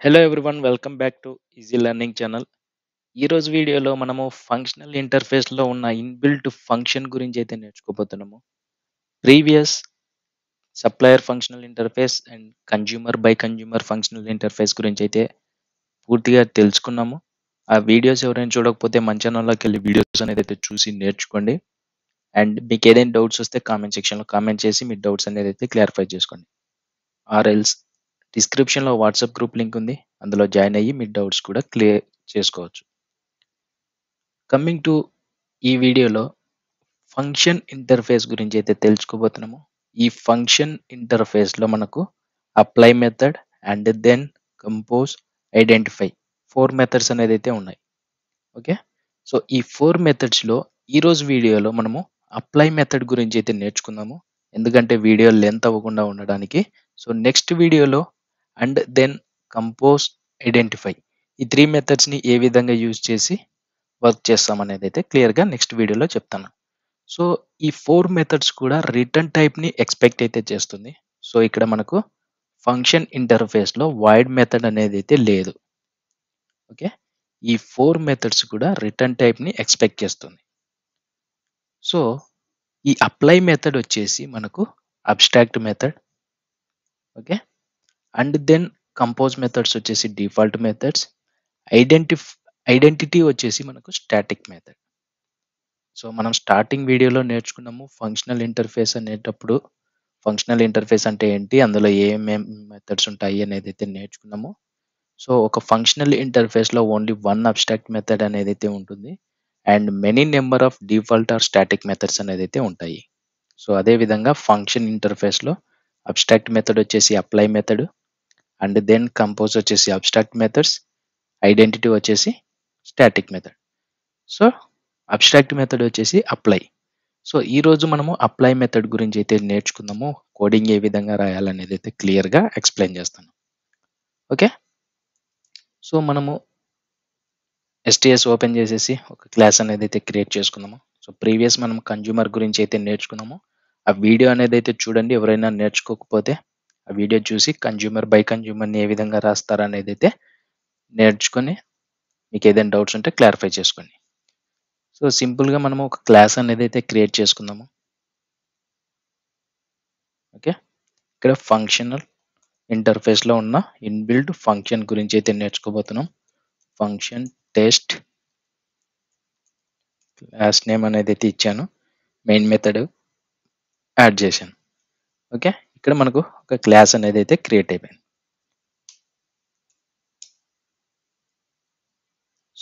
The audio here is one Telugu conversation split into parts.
Hello everyone, welcome back to easy learning channel. ఈరోజు వీడియోలో మనము ఫంక్షనల్ ఇంటర్ఫేస్లో ఉన్న ఇన్బిల్ట్ ఫంక్షన్ గురించి అయితే నేర్చుకోబోతున్నాము. Previous supplier functional interface and consumer bi consumer functional interface గురించి అయితే పూర్తిగా తెలుసుకున్నాము. ఆ వీడియోస్ ఎవరైనా చూడకపోతే మన ఛానల్లోకి వెళ్ళి వీడియోస్ అనేది అయితే చూసి నేర్చుకోండి. అండ్ మీకు ఏదైనా డౌట్స్ వస్తే కామెంట్ సెక్షన్లో కామెంట్ చేసి మీ డౌట్స్ అనేది అయితే క్లారిఫై చేసుకోండి. ఆర్ఎల్స్ డిస్క్రిప్షన్లో వాట్సాప్ గ్రూప్ లింక్ ఉంది, అందులో జాయిన్ అయ్యి మీ డౌట్స్ కూడా క్లియర్ చేసుకోవచ్చు. కమింగ్ టు ఈ వీడియోలో ఫంక్షన్ ఇంటర్ఫేస్ గురించి అయితే తెలుసుకోబోతున్నాము. ఈ ఫంక్షన్ ఇంటర్ఫేస్లో మనకు apply method and then compose identify 4 methods అనేది అయితే ఉన్నాయి. ఓకే, సో ఈ 4 మెథడ్స్లో ఈరోజు వీడియోలో మనము అప్లై మెథడ్ గురించి అయితే నేర్చుకుందాము, ఎందుకంటే వీడియో లెంత్ అవ్వకుండా ఉండడానికి. సో నెక్స్ట్ వీడియోలో అండ్ దెన్ కంపోజ్ ఐడెంటిఫై ఈ 3 మెథడ్స్ని ఏ విధంగా యూజ్ చేసి వర్క్ చేస్తాం అనేది అయితే క్లియర్గా నెక్స్ట్ వీడియోలో చెప్తాను. సో ఈ 4 మెథడ్స్ కూడా రిటర్న్ టైప్ని ఎక్స్పెక్ట్ అయితే చేస్తుంది. సో ఇక్కడ మనకు ఫంక్షన్ ఇంటర్ఫేస్లో వాయిడ్ మెథడ్ అనేది అయితే లేదు. ఓకే, ఈ 4 మెథడ్స్ కూడా రిటర్న్ టైప్ని ఎక్స్పెక్ట్ చేస్తుంది. సో ఈ అప్లై మెథడ్ వచ్చేసి మనకు abstract method. Okay, and then compose methods వచ్చేసి డిఫాల్ట్ మెథడ్స్. ఐడెంటిటీ వచ్చేసి మనకు స్టాటిక్ మెథడ్. సో మనం స్టార్టింగ్ వీడియోలో నేర్చుకున్నాము ఫంక్షనల్ ఇంటర్ఫేస్ అనేటప్పుడు ఫంక్షనల్ ఇంటర్ఫేస్ అంటే ఏంటి, అందులో ఏమేం మెథడ్స్ ఉంటాయి అనేది అయితే నేర్చుకున్నాము. సో ఒక ఫంక్షనల్ ఇంటర్ఫేస్లో ఓన్లీ వన్ అబ్స్ట్రాక్ట్ మెథడ్ అనేది అయితే ఉంటుంది and many number of default or static methods అనేది అయితే ఉంటాయి. సో అదేవిధంగా ఫంక్షన్ ఇంటర్ఫేస్లో అబ్స్ట్రాక్ట్ మెథడ్ వచ్చేసి apply method, and then compose వచ్చేసి అబ్స్ట్రాక్ట్ మెథడ్స్, ఐడెంటిటీ వచ్చేసి static method. So abstract method వచ్చేసి అప్లై. సో ఈరోజు మనము అప్లై మెథడ్ గురించి అయితే నేర్చుకుందాము. కోడింగ్ ఏ విధంగా రాయాలనేది అయితే క్లియర్గా ఎక్స్ప్లెయిన్ చేస్తాను. ఓకే, సో మనము ఎస్టీఎస్ ఓపెన్ చేసేసి ఒక క్లాస్ అనేది అయితే క్రియేట్ చేసుకుందాము. సో ప్రీవియస్ మనం కన్జ్యూమర్ గురించి అయితే నేర్చుకున్నాము. ఆ వీడియో అనేది అయితే చూడండి. ఎవరైనా నేర్చుకోకపోతే ఆ వీడియో చూసి కన్జ్యూమర్ బై కన్జ్యూమర్ని ఏ విధంగా రాస్తారనేది అయితే నేర్చుకొని మీకు ఏదైనా డౌట్స్ ఉంటే క్లారిఫై చేసుకోండి. సో సింపుల్గా మనము ఒక క్లాస్ అనేది అయితే క్రియేట్ చేసుకుందాము. ఓకే, ఇక్కడ ఫంక్షనల్ ఇంటర్ఫేస్లో ఉన్న ఇన్బిల్డ్ ఫంక్షన్ గురించి అయితే నేర్చుకోబోతున్నాం. ఫంక్షన్ టెస్ట్ క్లాస్ నేమ్ అనేది అయితే ఇచ్చాను, మెయిన్ మెథడ్ యాడ్ చేశాను. ఓకే, ఇక్కడ మనకు ఒక క్లాస్ అనేది అయితే క్రియేట్ అయిపోయింది.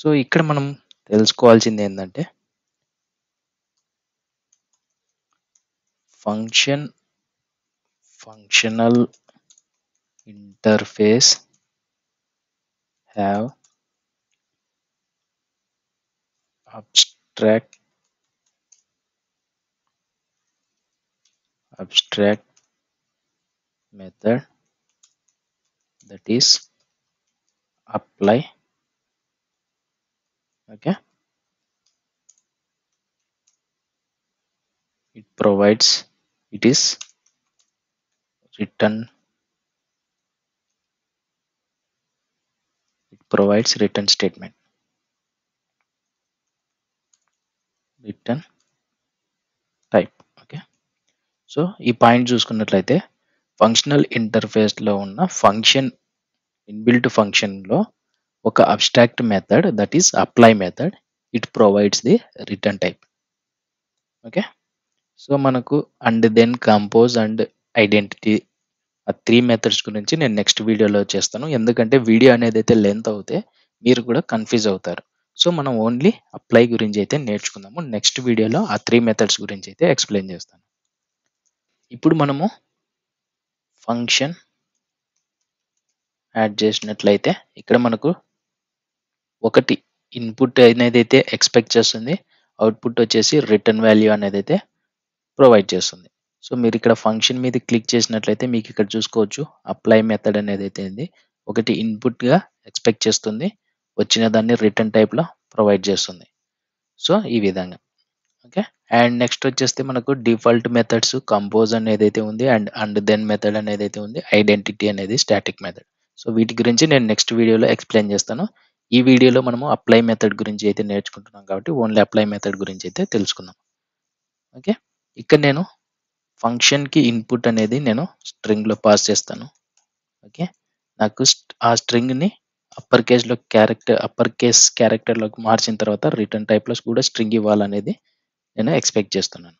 సో ఇక్కడ మనం తెలుసుకోవాల్సింది ఏంటంటే functional interface have abstract method that is apply. Okay, it provides return statement, return type. Okay, so ఈ పాయింట్ చూసుకున్నట్లయితే ఫంక్షనల్ ఇంటర్ఫేస్లో ఉన్న ఫంక్షన్ ఇన్బిల్ట్ ఫంక్షన్లో ఒక abstract method that is apply method, it provides the return type. Okay, so మనకు and then compose and identity ఆ 3 మెథడ్స్ గురించి నేను నెక్స్ట్ వీడియోలో చేస్తాను, ఎందుకంటే వీడియో అనేది అయితే లెంత్ అవుతే మీరు కూడా కన్ఫ్యూజ్ అవుతారు. సో మనం ఓన్లీ అప్లై గురించి అయితే నేర్చుకుందాము. నెక్స్ట్ వీడియోలో ఆ 3 మెథడ్స్ గురించి అయితే ఎక్స్ప్లెయిన్ చేస్తాను. ఇప్పుడు మనము ఫంక్షన్ యాడ్ చేసినట్లయితే ఇక్కడ మనకు ఒకటి ఇన్పుట్ అనేది అయితే ఎక్స్పెక్ట్ చేస్తుంది, అవుట్పుట్ వచ్చేసి రిటర్న్ వాల్యూ అనేది అయితే ప్రొవైడ్ చేస్తుంది. సో మీరు ఇక్కడ ఫంక్షన్ మీద క్లిక్ చేసినట్లయితే మీకు ఇక్కడ చూసుకోవచ్చు అప్లై మెథడ్ అనేది అయితే ఉంది. ఒకటి ఇన్పుట్గా ఎక్స్పెక్ట్ చేస్తుంది, వచ్చిన దాన్ని రిటర్న్ టైప్లో ప్రొవైడ్ చేస్తుంది. సో ఈ విధంగా. ఓకే, అండ్ నెక్స్ట్ వచ్చేస్తే మనకు డిఫాల్ట్ మెథడ్స్ కంపోజ్ అనేది అయితే ఉంది అండ్ దెన్ మెథడ్ అనేది అయితే ఉంది, ఐడెంటిటీ అనేది స్టాటిక్ మెథడ్. సో వీటి గురించి నేను నెక్స్ట్ వీడియోలో ఎక్స్ప్లెయిన్ చేస్తాను. ఈ వీడియోలో మనము అప్లై మెథడ్ గురించి అయితే నేర్చుకుంటున్నాం కాబట్టి ఓన్లీ అప్లై మెథడ్ గురించి అయితే తెలుసుకుందాం. ఓకే. ఇక్కడ నేను ఫంక్షన్‌కి ఇన్‌పుట్ అనేది నేను స్ట్రింగ్‌లో పాస్ చేస్తాను. ఓకే. నాకు ఆ స్ట్రింగ్‌ని అప్పర్ కేస్ క్యారెక్టర్‌లోకి మార్చిన తర్వాత రిటర్న్ టైప్‌లో కూడా స్ట్రింగ్ ఇవ్వాలనేది నేను ఎక్స్‌పెక్ట్ చేస్తున్నాను.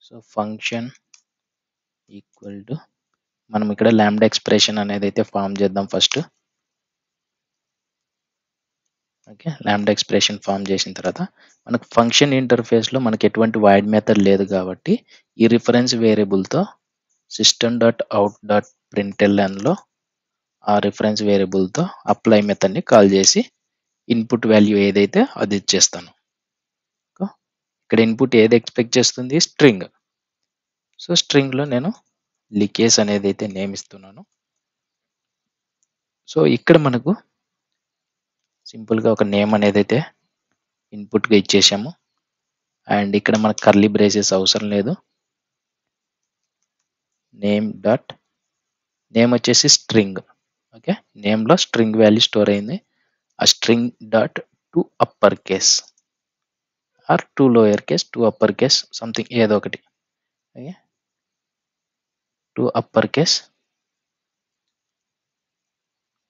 సో ఫంక్షన్ ఈక్వల్ టు మనం ఇక్కడ లాంబ్డా ఎక్స్‌ప్రెషన్ అనేది అయితే ఫార్మ్ చేద్దాం first. Okay. Lambda expression form చేసిన తర్వాత మనకు ఫంక్షన్ ఇంటర్ఫేస్‌లో మనకు ఎటువంటి వాయిడ్ మెథడ్ లేదు కాబట్టి ఈ రిఫరెన్స్ వేరియబుల్‌తో system.out.printlnలో ఆ రిఫరెన్స్ వేరియబుల్‌తో అప్లై మెథడ్‌ని కాల్ చేసి ఇన్పుట్ వాల్యూ ఏదైతే అది ఇచ్చేస్తాను. ఇక్కడ ఇన్పుట్ ఏది ఎక్స్‌పెక్ట్ చేస్తుంది? స్ట్రింగ్. సో స్ట్రింగ్‌లో నేను లికేస్ అనేది అయితే నేమ్ ఇస్తున్నాను. సో ఇక్కడ మనకు సింపుల్‌గా ఒక నేమ్ అనేది అయితే ఇన్పుట్‌గా ఇచ్చేసాము. అండ్ ఇక్కడ మనకు కర్లీ బ్రేసెస్ అవసరం లేదు. నేమ్ వచ్చేసి స్ట్రింగ్. ఓకే. నేమ్‌లో స్ట్రింగ్ వాల్యూ స్టోర్ అయింది. ఆ string dot to upper case or to lower case, to upper case something ఏదో ఒకటి. ఓకే. టు అప్పర్ కేస్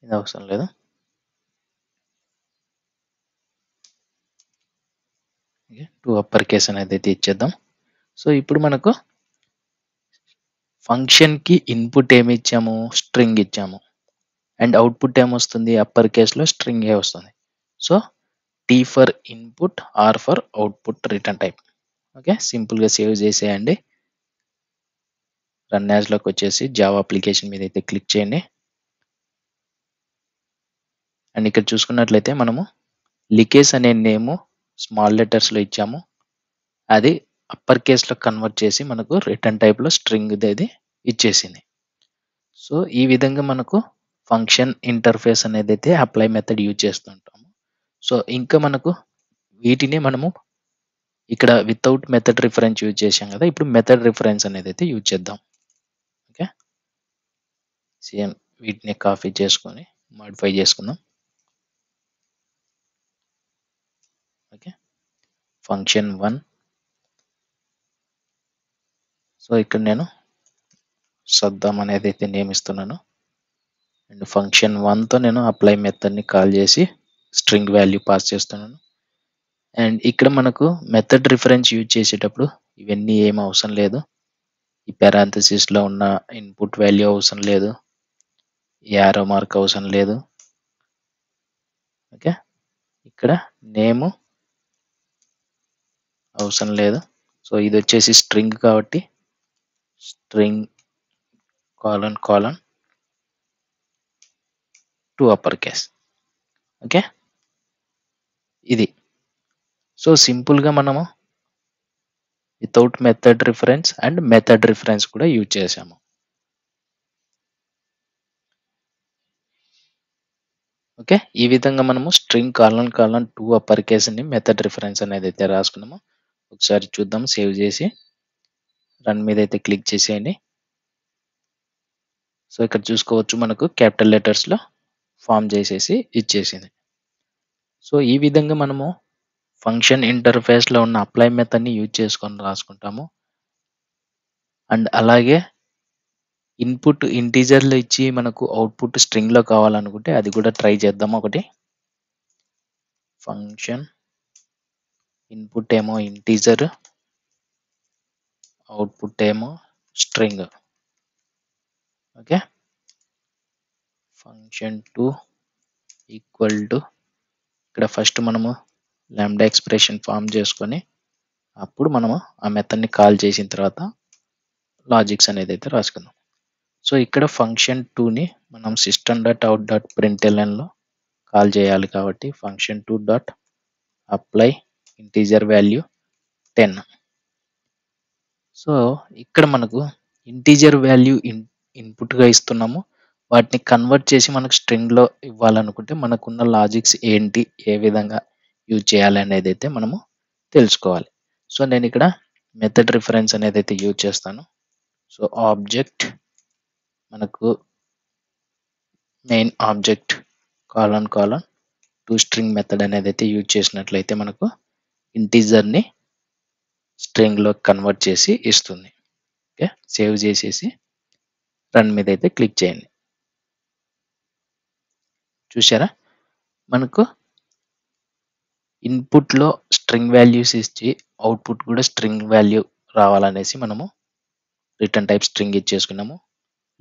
ఇది అవసరం లేదు. ఓకే. టు అప్పర్ కేస్ అనేది అయితే ఇచ్చేద్దాం. సో ఇప్పుడు మనకు ఫంక్షన్‌కి ఇన్పుట్ ఏమి ఇచ్చాము? స్ట్రింగ్ ఇచ్చాము. అండ్ అవుట్‌పుట్ ఏమొస్తుంది? అప్పర్ కేస్‌లో స్ట్రింగే వస్తుంది. So T for input, R for output return type. Okay. సింపుల్‌గా సేవ్ చేసేయండి. రన్ యాజ్‌లోకి వచ్చేసి జావా అప్లికేషన్ మీద అయితే క్లిక్ చేయండి. అండ్ ఇక్కడ చూసుకున్నట్లయితే మనము లికేస్ అనే నేము స్మాల్ లెటర్స్‌లో ఇచ్చాము. అది అప్పర్ కేస్‌లో కన్వర్ట్ చేసి మనకు రిటర్న్ టైప్‌లో స్ట్రింగ్‌దది ఇచ్చేసింది. సో ఈ విధంగా మనకు ఫంక్షన్ ఇంటర్ఫేస్ అనేదైతే అప్లై మెథడ్ యూజ్ చేస్తూ ఉంటాము. సో ఇంకా మనకు వీటిని మనము ఇక్కడ వితౌట్ మెథడ్ రిఫరెన్స్ యూజ్ చేశాం కదా! ఇప్పుడు మెథడ్ రిఫరెన్స్ అనేదైతే యూజ్ చేద్దాం. ఓకే. సేమ్ వీటిని కాపీ చేసుకొని మోడిఫై చేసుకుందాం. ఓకే. ఫంక్షన్1 సో ఇక్కడ నేను సద్దాం అనేది అయితే నేమ్ ఇస్తున్నాను. అండ్ ఫంక్షన్1తో నేను అప్లై మెథడ్‌ని కాల్ చేసి స్ట్రింగ్ వాల్యూ పాస్ చేస్తున్నాను. అండ్ ఇక్కడ మనకు మెథడ్ రిఫరెన్స్ యూజ్ చేసేటప్పుడు ఇవన్నీ ఏమి అవసరం లేదు. ఈ పారాంథసిస్‌లో ఉన్న ఇన్పుట్ వాల్యూ అవసరం లేదు. యారో మార్క్ అవసరం లేదు. ఓకే. ఇక్కడ నేమ్ అవసరం లేదు. సో ఇది వచ్చేసి స్ట్రింగ్ కాబట్టి string colon to upper case. Okay. ఇది. సో సింపుల్‌గా మనము without method reference and method reference కూడా యూజ్ చేసాము. ఓకే. ఈ విధంగా మనము స్ట్రింగ్ కోలన్ టు అప్పర్ కేస్‌ని మెథడ్ రిఫరెన్స్ అనేది అయితే రాసుకున్నాము. ఒకసారి చూద్దాం సేవ్ చేసి రన్ మీద అయితే క్లిక్ చేసేయండి. సో ఇక్కడ చూసుకోవచ్చు మనకు క్యాపిటల్ లెటర్స్‌లో ఫార్మ్ చేసేసి ఇచ్చేసింది. సో ఈ విధంగా మనము ఫంక్షన్ ఇంటర్ఫేస్‌లో ఉన్న అప్లై మెథడ్‌ని యూజ్ చేసుకొని రాసుకుంటాము. అండ్ అలాగే ఇన్పుట్ ఇంటిజర్‌లో ఇచ్చి మనకు అవుట్‌పుట్ స్ట్రింగ్‌లో కావాలనుకుంటే అది కూడా ట్రై చేద్దాం ఒకటి. ఫంక్షన్ ఇన్పుట్ ఏమో ఇంటిజర్, అవుట్‌పుట్ ఏమో స్ట్రింగ్. ఓకే. ఫంక్షన్2 ఈక్వల్ టు ఇక్కడ ఫస్ట్ మనము లాంబ్డా ఎక్స్‌ప్రెషన్ ఫార్మ్ చేసుకొని అప్పుడు మనము ఆ మెథడ్‌ని కాల్ చేసిన తర్వాత లాజిక్స్ అనేది అయితే రాసుకుందాం. సో ఇక్కడ ఫంక్షన్2ని మనం system.out.printlnలో కాల్ చేయాలి కాబట్టి function two dot apply integer value 10. So ఇక్కడ మనకు ఇంటిజర్ వాల్యూ ఇన్పుట్‌గా ఇస్తున్నాము. వాటిని కన్వర్ట్ చేసి మనకు స్ట్రింగ్‌లో ఇవ్వాలనుకుంటే మనకున్న లాజిక్స్ ఏంటి? ఏ విధంగా యూజ్ చేయాలి అనేదైతే మనము తెలుసుకోవాలి. సో నేను ఇక్కడ మెథడ్ రిఫరెన్స్ అనేదైతే యూజ్ చేస్తాను. సో ఆబ్జెక్ట్ మనకు main object colon to string method అనేది అయితే యూజ్ చేసినట్లయితే మనకు ఇంటీజర్ని స్ట్రింగ్లో కన్వర్ట్ చేసి ఇస్తుంది. ఓకే, సేవ్ చేసేసి రన్ మీద అయితే క్లిక్ చేయండి. చూసారా, మనకు ఇన్పుట్లో స్ట్రింగ్ వాల్యూస్ ఇచ్చి అవుట్పుట్ కూడా స్ట్రింగ్ వాల్యూ రావాలనేసి మనము రిటర్న్ టైప్ స్ట్రింగ్ ఇచ్చేసుకున్నాము.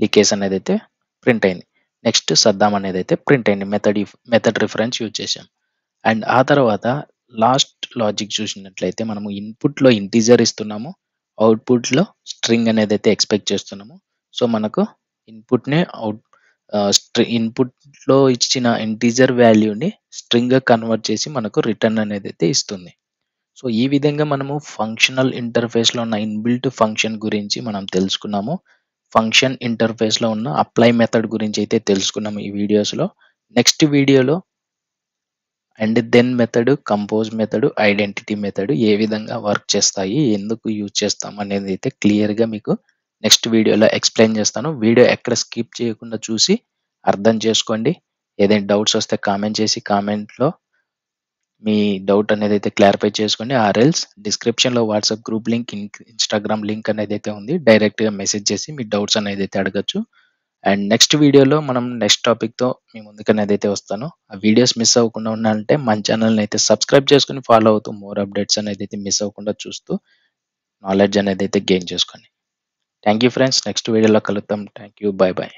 లీకేజ్ అనేది అయితే ప్రింట్ అయింది. నెక్స్ట్ సద్దాం అనేది అయితే ప్రింట్ అయింది. మెథడ్ రిఫరెన్స్ యూజ్ చేసాం. అండ్ ఆ తర్వాత లాస్ట్ లాజిక్ చూసినట్లయితే మనము ఇన్పుట్లో ఇంటీజర్ ఇస్తున్నాము, అవుట్పుట్లో స్ట్రింగ్ అనేది అయితే ఎక్స్పెక్ట్ చేస్తున్నాము. సో మనకు ఇన్పుట్నే ఇన్పుట్లో ఇచ్చిన ఇంటీజర్ వాల్యూని స్ట్రింగ్గా కన్వర్ట్ చేసి మనకు రిటర్న్ అనేది అయితే ఇస్తుంది. సో ఈ విధంగా మనము ఫంక్షనల్ ఇంటర్ఫేస్లో ఉన్న ఇన్బిల్ట్ ఫంక్షన్ గురించి మనం తెలుసుకున్నాము. ఫంక్షన్ ఇంటర్ఫేస్లో ఉన్న అప్లై మెథడ్ గురించి అయితే తెలుసుకున్నాము ఈ వీడియోస్లో. నెక్స్ట్ వీడియోలో and then method, compose method, identity method ఏ విధంగా వర్క్ చేస్తాయి, ఎందుకు యూజ్ చేస్తాం అనేది అయితే క్లియర్గా మీకు నెక్స్ట్ వీడియోలో ఎక్స్ప్లెయిన్ చేస్తాను. వీడియో ఎక్కడ స్కిప్ చేయకుండా చూసి అర్థం చేసుకోండి. ఏదైనా డౌట్స్ వస్తే కామెంట్ చేసి కామెంట్లో మీ డౌట్ అనేది అయితే క్లారిఫై చేసుకోండి. ఆర్ఎల్స్ డిస్క్రిప్షన్లో WhatsApp group link, Instagram link అనేది అయితే ఉంది. డైరెక్ట్గా మెసేజ్ చేసి మీ డౌట్స్ అనేది అయితే అడగచ్చు. అండ్ నెక్స్ట్ వీడియోలో మనం నెక్స్ట్ టాపిక్తో మీ ముందుకనేది అయితే వస్తాను. ఆ వీడియోస్ మిస్ అవ్వకుండా ఉండాలంటే మన ఛానల్ని అయితే సబ్స్క్రైబ్ చేసుకుని ఫాలో అవుతూ మోర్ అప్డేట్స్ అనేది అయితే మిస్ అవ్వకుండా చూస్తూ నాలెడ్జ్ అనేది అయితే గెయిన్ చేసుకోండి. థ్యాంక్ యూ ఫ్రెండ్స్, నెక్స్ట్ వీడియోలో కలుద్దాం. Thank you, by by.